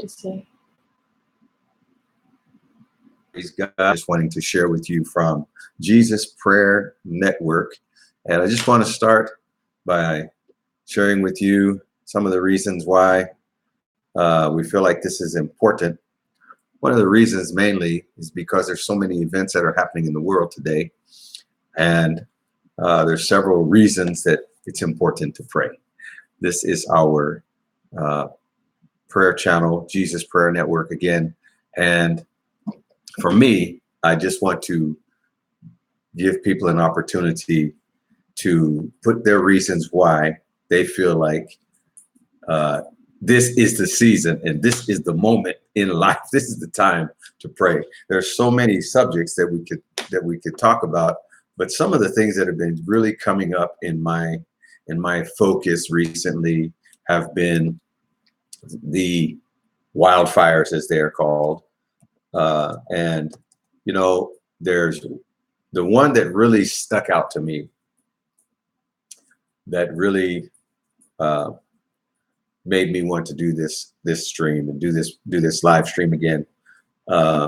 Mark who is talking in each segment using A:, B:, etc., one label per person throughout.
A: say.
B: Praise God. Just wanting to share with you from Jesus Prayer Network. And I just want to start by sharing with you some of the reasons why we feel like this is important. One of the reasons mainly is because there's so many events that are happening in the world today. And there's several reasons that it's important to pray. This is our prayer channel, Jesus Prayer Network again. And for me, I just want to give people an opportunity to put their reasons why they feel like this is the season and this is the moment in life. This is the time to pray. There's so many subjects that we could talk about, but some of the things that have been really coming up in my focus recently have been the wildfires, as they are called. And, you know, there's the one that really stuck out to me that really made me want to do this stream and do this live stream again,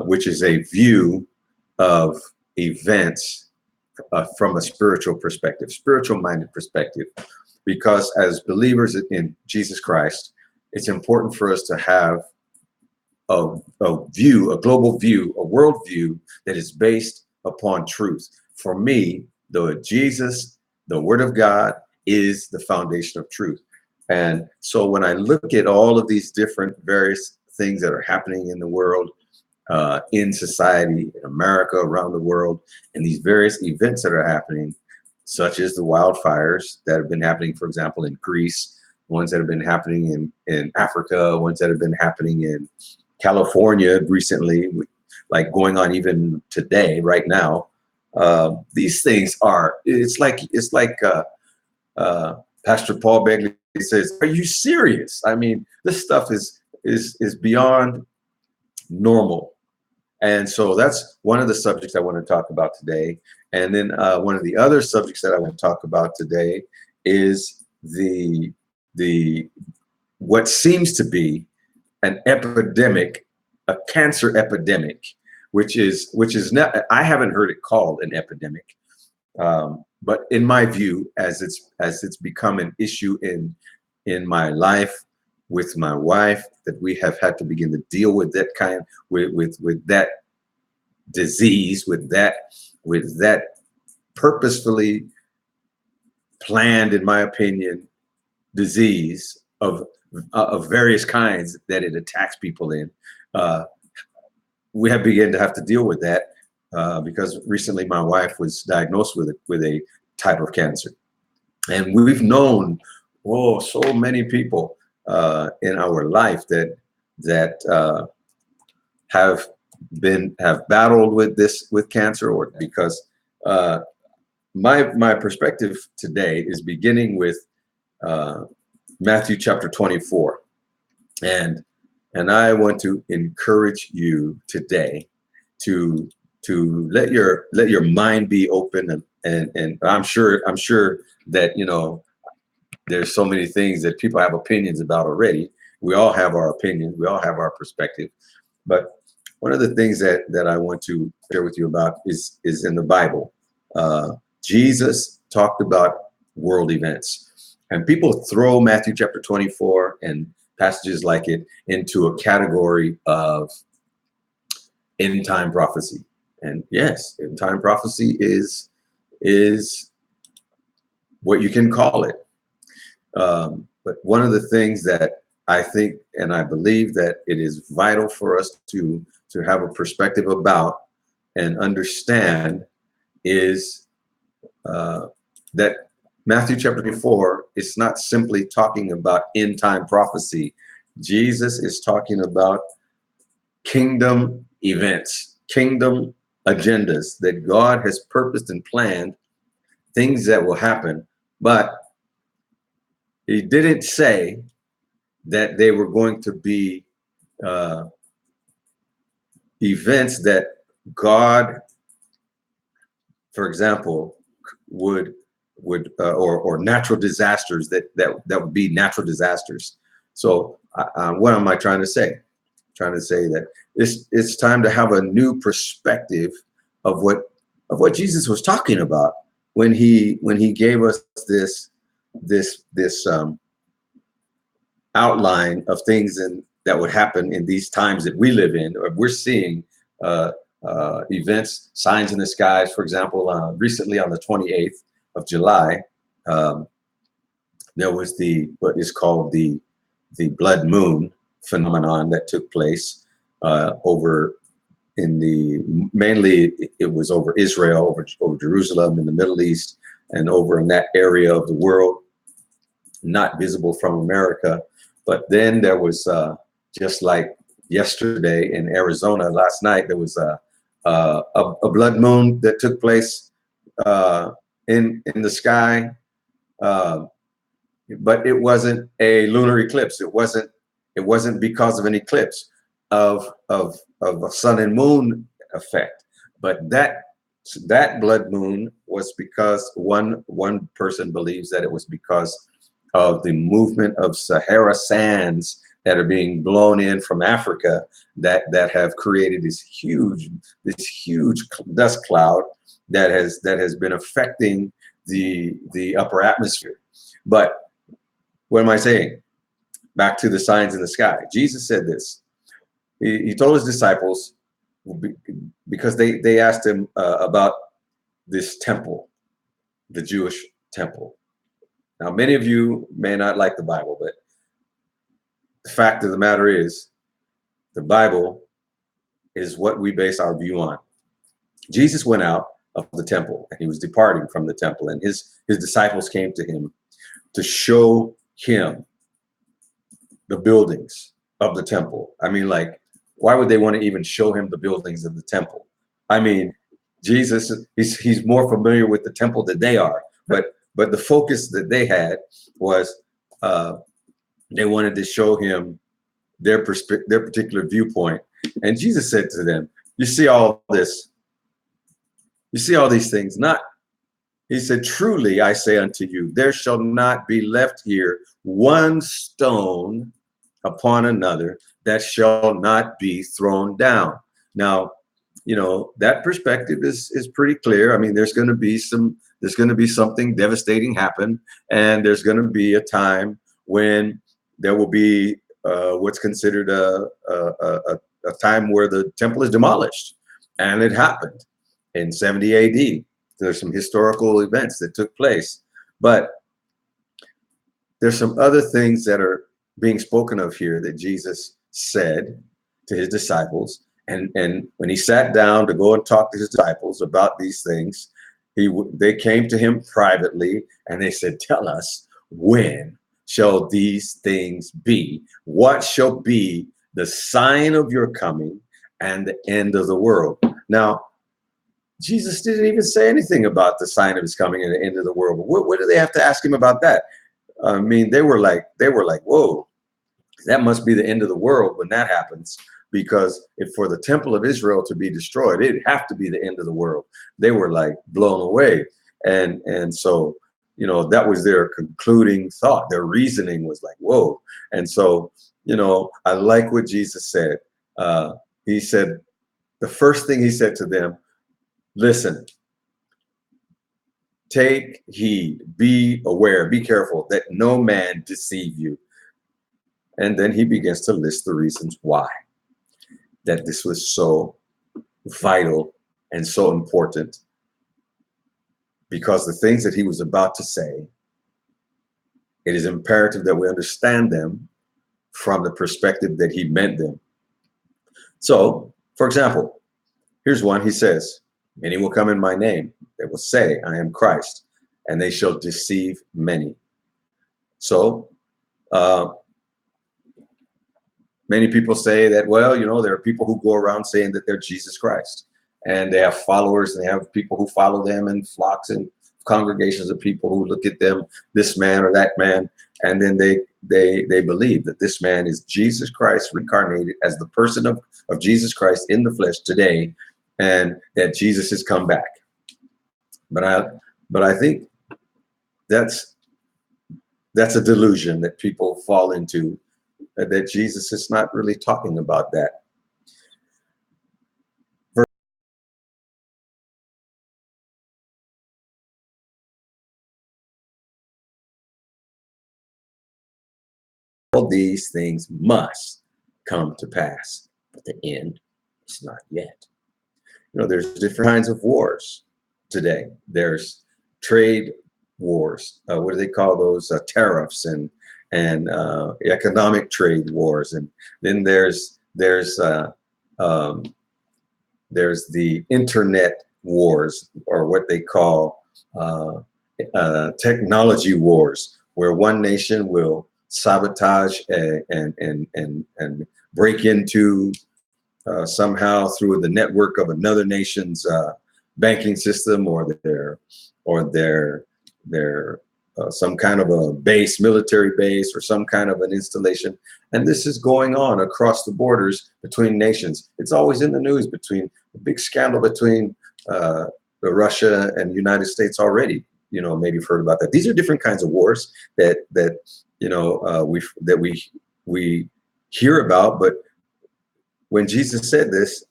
B: which is a view of events from a spiritual perspective, spiritual-minded perspective. Because as believers in Jesus Christ, it's important for us to have a view, a global view, a world view that is based upon truth. For me, Jesus, the Word of God, is the foundation of truth. And so when I look at all of these different various things that are happening in the world, in society, in America, around the world, and these various events that are happening, such as the wildfires that have been happening, for example, in Greece, ones that have been happening in Africa, ones that have been happening in California recently, like going on even today, right now. These things it's like Pastor Paul Begley says, are you serious? I mean, this stuff is beyond normal. And so that's one of the subjects I want to talk about today. And then one of the other subjects that I want to talk about today is what seems to be an epidemic, a cancer epidemic, which is not, I haven't heard it called an epidemic. But in my view, as it's become an issue in my life with my wife, that we have had to begin to deal with that with that disease, with that purposefully planned, in my opinion, disease of various kinds that it attacks people in. We have begun to have to deal with that because recently my wife was diagnosed with a type of cancer, and we've known so many people in our life that have battled with cancer, or because my perspective today is beginning with Matthew chapter 24, and I want to encourage you today to let your mind be open, and I'm sure that, you know, there's so many things that people have opinions about already. We all have our opinions, we all have our perspective, but one of the things that I want to share with you about is in the Bible. Jesus talked about world events, and people throw Matthew chapter 24 and passages like it into a category of end time prophecy. And yes, end time prophecy is what you can call it. But one of the things that I think and I believe that it is vital for us to have a perspective about and understand is that Matthew chapter 24 is not simply talking about end time prophecy. Jesus is talking about kingdom events, kingdom agendas that God has purposed and planned, things that will happen, but he didn't say that they were going to be events that God, for example, would or natural disasters that would be natural disasters. So what am I trying to say? trying to say that it's time to have a new perspective of what Jesus was talking about when he gave us this outline of things that would happen in these times that we live in, or we're seeing events, signs in the skies. For example, recently on the 28th of July, there was what is called the blood moon phenomenon that took place over mainly it was over Israel, over Jerusalem in the Middle East, and over in that area of the world, not visible from America. But then there was just like yesterday in Arizona, last night there was a blood moon that took place in the sky, but it wasn't a lunar eclipse. It wasn't because of an eclipse of a sun and moon effect, but that blood moon was because one person believes that it was because of the movement of Sahara sands that are being blown in from Africa that have created this huge dust cloud that has been affecting the upper atmosphere. But what am I saying? Back to the signs in the sky. Jesus said this. He told his disciples, because they asked him about this temple, the Jewish temple. Now, many of you may not like the Bible, but the fact of the matter is, the Bible is what we base our view on. Jesus went out of the temple, and he was departing from the temple, and his disciples came to him to show him the buildings of the temple. I mean, like, why would they want to even show him the buildings of the temple? I mean, Jesus, he's more familiar with the temple than they are, but the focus that they had was they wanted to show him their particular viewpoint. And Jesus said to them, you see all this, you see all these things, he said, truly I say unto you, there shall not be left here one stone upon another that shall not be thrown down. Now, you know, that perspective is pretty clear. I mean, there's going to be something devastating happen, and there's going to be a time when there will be what's considered a time where the temple is demolished, and it happened in 70 AD. There's some historical events that took place, but there's some other things that are being spoken of here that Jesus said to his disciples. And when he sat down to go and talk to his disciples about these things, they came to him privately and they said, tell us, when shall these things be? What shall be the sign of your coming and the end of the world? Now, Jesus didn't even say anything about the sign of his coming and the end of the world. What do they have to ask him about that? I mean, they were like, whoa, that must be the end of the world when that happens. Because if for the temple of Israel to be destroyed, it'd have to be the end of the world. They were like blown away. And so, you know, that was their concluding thought. Their reasoning was like, whoa. And so, you know, I like what Jesus said. He said, the first thing he said to them, listen, take heed, be aware, be careful that no man deceive you. And then he begins to list the reasons why that this was so vital and so important, because the things that he was about to say, it is imperative that we understand them from the perspective that he meant them. So, for example, here's one. He says, many will come in my name. They will say, I am Christ, and they shall deceive many. So, many people say that, well, you know, there are people who go around saying that they're Jesus Christ, and they have followers, and they have people who follow them, and flocks and congregations of people who look at them, this man or that man, and then they believe that this man is Jesus Christ reincarnated as the person of Jesus Christ in the flesh today, and that Jesus has come back. But I think that's a delusion that people fall into that Jesus is not really talking about that. All these things must come to pass, but the end is not yet. There's different kinds of wars today. There's trade wars. What do they call those? Tariffs and economic trade wars. And then um, there's the internet wars, or what they call technology wars, where one nation will sabotage and break into somehow through the network of another nation's banking system, or their some kind of a base, military base, or some kind of an installation. And this is going on across the borders between nations. It's always in the news, between a big scandal between the Russia and the United States already. Maybe you've heard about that. These are different kinds of wars that we hear about, but when Jesus said this,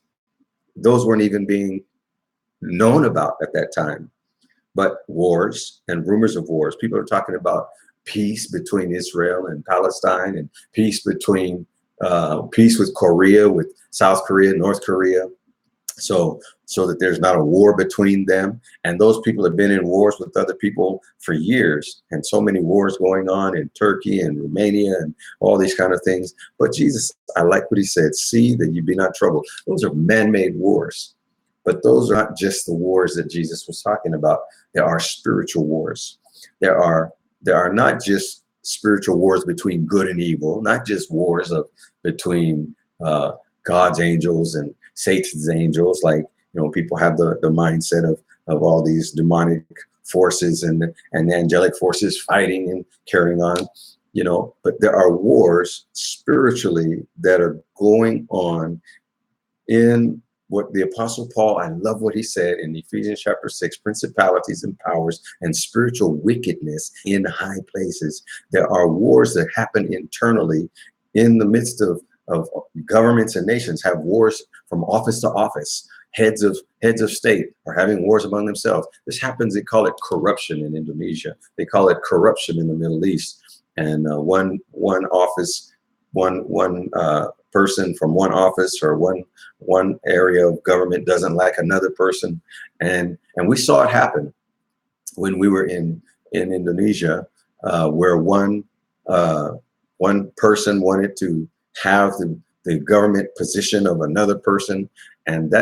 B: those weren't even being known about at that time. But wars and rumors of wars, people are talking about peace between Israel and Palestine, and peace with Korea, with South Korea, North Korea, so that there's not a war between them. And those people have been in wars with other people for years, and so many wars going on in Turkey and Romania and all these kind of things. But Jesus, I like what he said, see that you be not troubled. Those are man-made wars, but those are not just the wars that Jesus was talking about. There are spiritual wars. There are not just spiritual wars between good and evil, not just wars between God's angels and Satan's angels, like people have the mindset of all these demonic forces and angelic forces fighting and carrying on, but there are wars spiritually that are going on in what the Apostle Paul, I love what he said in Ephesians chapter 6, principalities and powers and spiritual wickedness in high places. There are wars that happen internally in the midst of governments and nations, have wars from office to office. Heads of state are having wars among themselves. This happens, they call it corruption in Indonesia. They call it corruption in the Middle East. And one office, one person from one office or one area of government doesn't like another person. And we saw it happen when we were in Indonesia, where one person wanted to have the government position of another person, and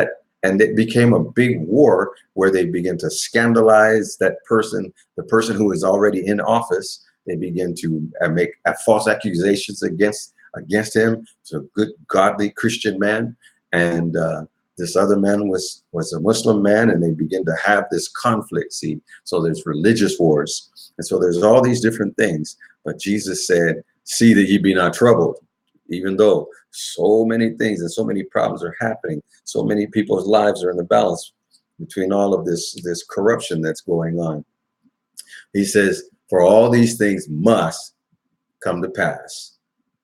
B: it became a big war where they began to scandalize that person, the person who is already in office. They begin to make false accusations against him. He's a good, godly Christian man, and this other man was a Muslim man, and they begin to have this conflict. See, so there's religious wars, and so there's all these different things. But Jesus said, "See that ye be not troubled." Even though so many things and so many problems are happening, so many people's lives are in the balance between all of this corruption that's going on. He says, for all these things must come to pass,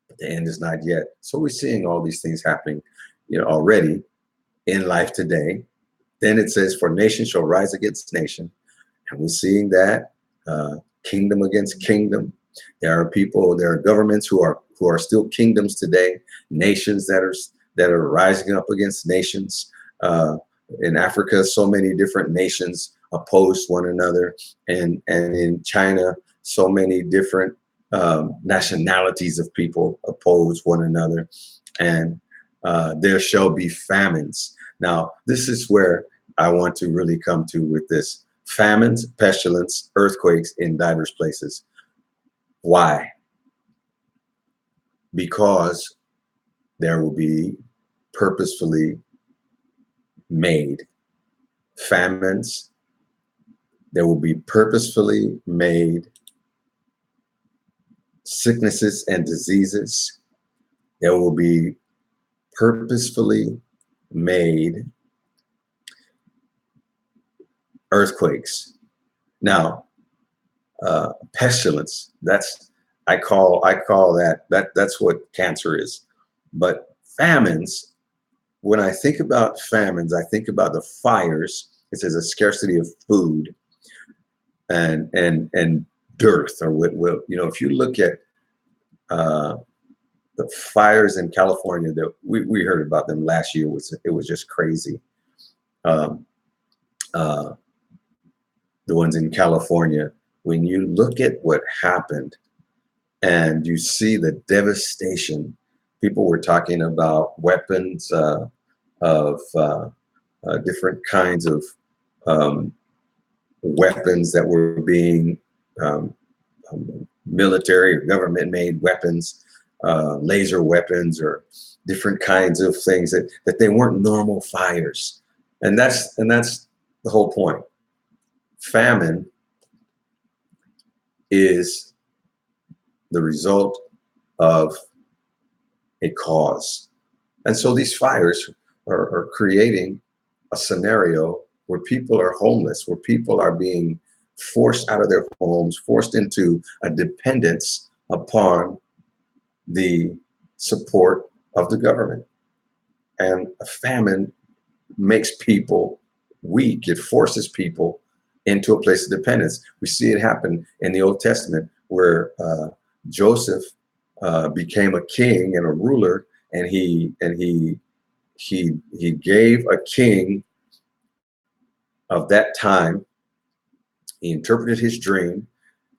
B: but the end is not yet. So we're seeing all these things happening, already in life today. Then it says, for nation shall rise against nation. And we're seeing that kingdom against kingdom. There are governments who are still kingdoms today, nations that are rising up against nations. In Africa, so many different nations oppose one another, and in China, so many different nationalities of people oppose one another, and there shall be famines. Now, this is where I want to really come to with this: famines, pestilence, earthquakes in diverse places. Why? Because there will be purposefully made famines. There will be purposefully made sicknesses and diseases. There will be purposefully made earthquakes. Now, pestilence, that's I call that's what cancer is. But famines, when I think about famines, I think about the fires. It says a scarcity of food and dearth, or what if you look at uh, the fires in California that we heard about them last year, it was just crazy. Um, uh, the ones in California, when you look at what happened and you see the devastation, people were talking about weapons of different kinds of um, weapons that were being um, military or government made weapons, laser weapons, or different kinds of things that they weren't normal fires. And that's the whole point. Famine is the result of a cause. And so these fires are creating a scenario where people are homeless, where people are being forced out of their homes, forced into a dependence upon the support of the government. And a famine makes people weak. It forces people into a place of dependence. We see it happen in the Old Testament where Joseph became a king and a ruler, and he gave a king of that time. He interpreted his dream,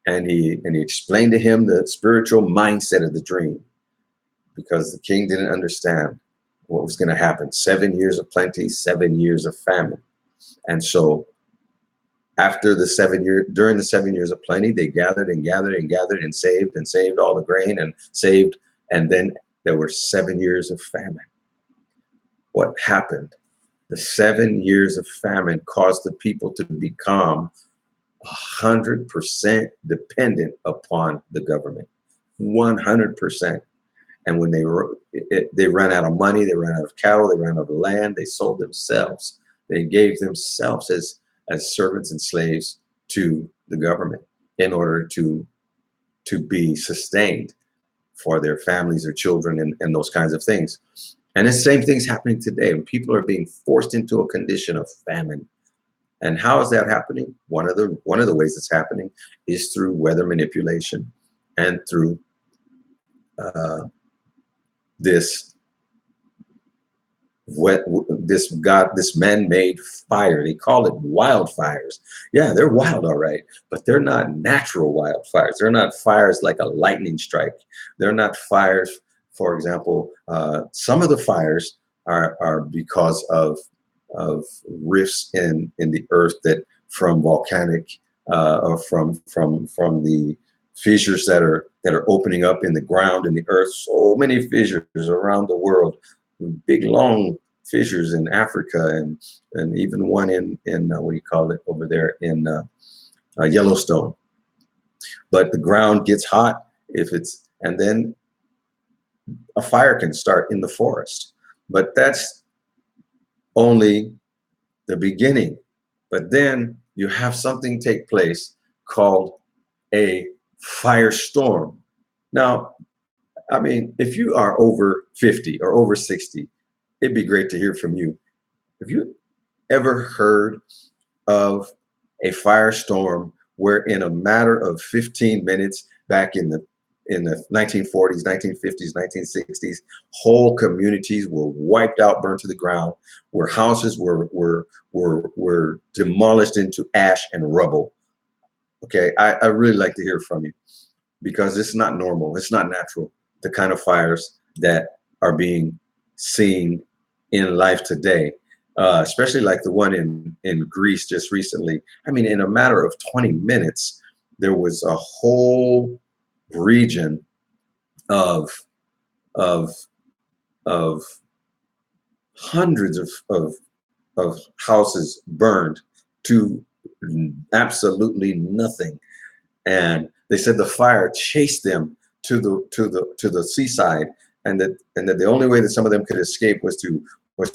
B: and he explained to him the spiritual mindset of the dream, because the king didn't understand what was going to happen. 7 years of plenty, 7 years of famine. And so during the 7 years of plenty, they gathered and gathered and gathered and saved all the grain and saved. And then there were 7 years of famine. What happened? The 7 years of famine caused the people to become 100% dependent upon the government. 100%. And when they ran out of money, they ran out of cattle, they ran out of land, they sold themselves. They gave themselves as servants and slaves to the government in order to be sustained for their families, their children, and those kinds of things. And the same thing's happening today. When people are being forced into a condition of famine. And how is that happening? One of the ways it's happening is through weather manipulation and through this this man-made fire. They call it wildfires. Yeah, they're wild, all right, but they're not natural wildfires. They're not fires like a lightning strike. They're not fires, for example, some of the fires are because of rifts in the earth that from volcanic or from the fissures that are opening up in the ground in the earth. So many fissures around the world, big long fissures in Africa, and even one in what do you call it over there in Yellowstone. But the ground gets hot and then a fire can start in the forest. But that's only the beginning. But then you have something take place called a firestorm. Now, I mean, if you are over 50 or over 60, it'd be great to hear from you. Have you ever heard of a firestorm where in a matter of 15 minutes back in the 1940s, 1950s, 1960s, whole communities were wiped out, burned to the ground, where houses were demolished into ash and rubble? Okay, I really like to hear from you, because it's not normal, it's not natural, the kind of fires that are being seen in life today, especially like the one in Greece just recently. I mean, in a matter of 20 minutes, there was a whole region of of of hundreds of houses burned to absolutely nothing. And they said the fire chased them to the seaside, and that the only way that some of them could escape was to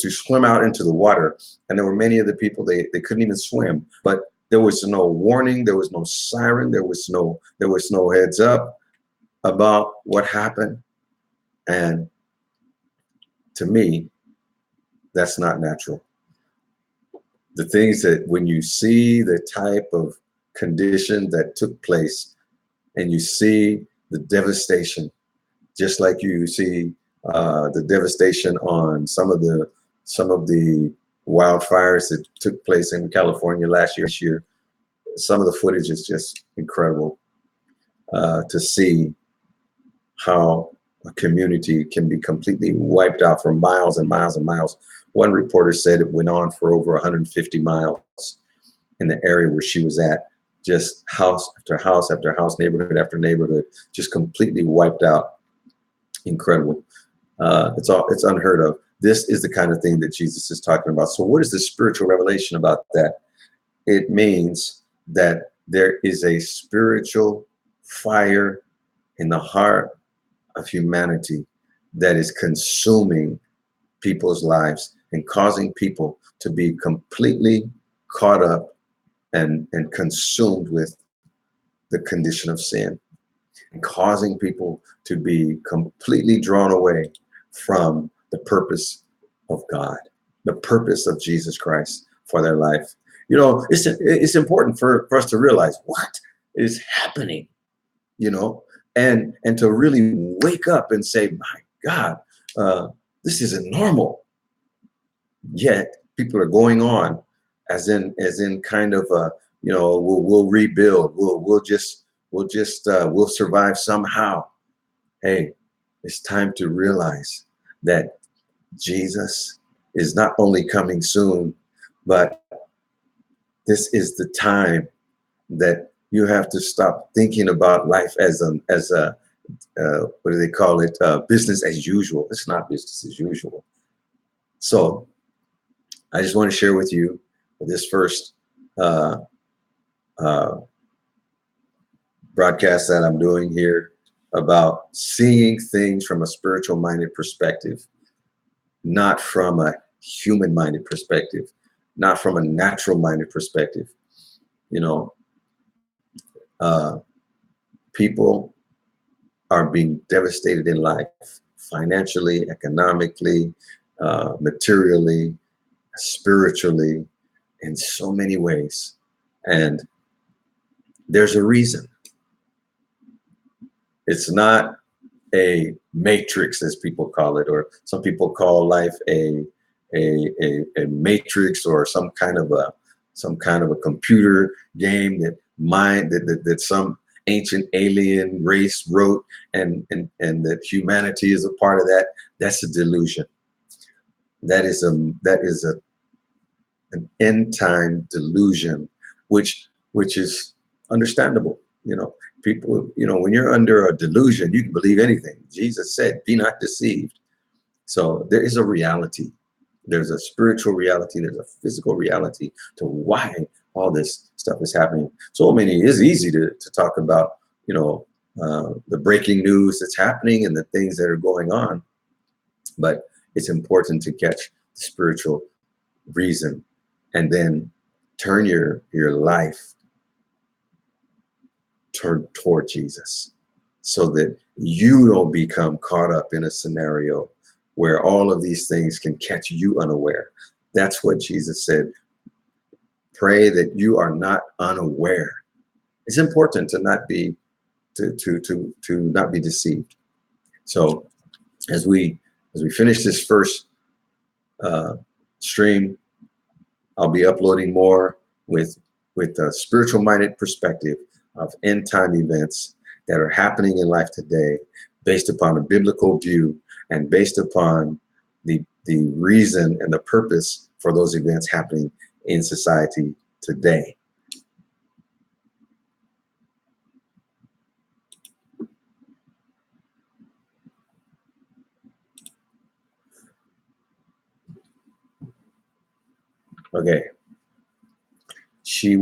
B: swim out into the water. And there were many of the people, they couldn't even swim, but there was no warning, there was no siren, there was no heads up. about what happened. And to me, that's not natural. The things that when you see the type of condition that took place and you see the devastation, just like you see the devastation on some of the wildfires that took place in California last year. Some of the footage is just incredible to see how a community can be completely wiped out for miles and miles and miles. One reporter said it went on for over 150 miles in the area where she was at, just house after house after house, neighborhood after neighborhood, just completely wiped out. Incredible. It's unheard of. This is the kind of thing that Jesus is talking about. So what is the spiritual revelation about that? It means that there is a spiritual fire in the heart of humanity that is consuming people's lives and causing people to be completely caught up and consumed with the condition of sin, and causing people to be completely drawn away from the purpose of God, the purpose of Jesus Christ for their life. You know, it's important for us to realize what is happening, you know, and to really wake up and say, my God, this isn't normal. Yet people are going on as in kind of we'll rebuild, we'll survive somehow. Hey, it's time to realize that Jesus is not only coming soon, but this is the time that you have to stop thinking about life as a what do they call it? Business as usual. It's not business as usual. So I just want to share with you this first uh, uh, broadcast that I'm doing here about seeing things from a spiritual minded perspective, not from a human minded perspective, not from a natural minded perspective. You know, uh, people are being devastated in life, financially, economically, materially, spiritually, in so many ways. And there's a reason. It's not a matrix, as people call it, or some people call life a matrix, or some kind of a computer game that some ancient alien race wrote, and that humanity is a part of that. That's a delusion. That is an end time delusion, which is understandable. You know, people, when you're under a delusion, you can believe anything. Jesus said, be not deceived. So there is a reality. There's a spiritual reality. There's a physical reality to why all this stuff is happening. So many, it's easy to talk about, the breaking news that's happening and the things that are going on. But it's important to catch the spiritual reason and then turn your life toward Jesus, so that you don't become caught up in a scenario where all of these things can catch you unaware. That's what Jesus said. Pray that you are not unaware. It's important to not be not be deceived. So as we finish this first stream, I'll be uploading more with a spiritual minded perspective of end time events that are happening in life today, based upon a biblical view and based upon the reason and the purpose for those events happening in society today. Okay,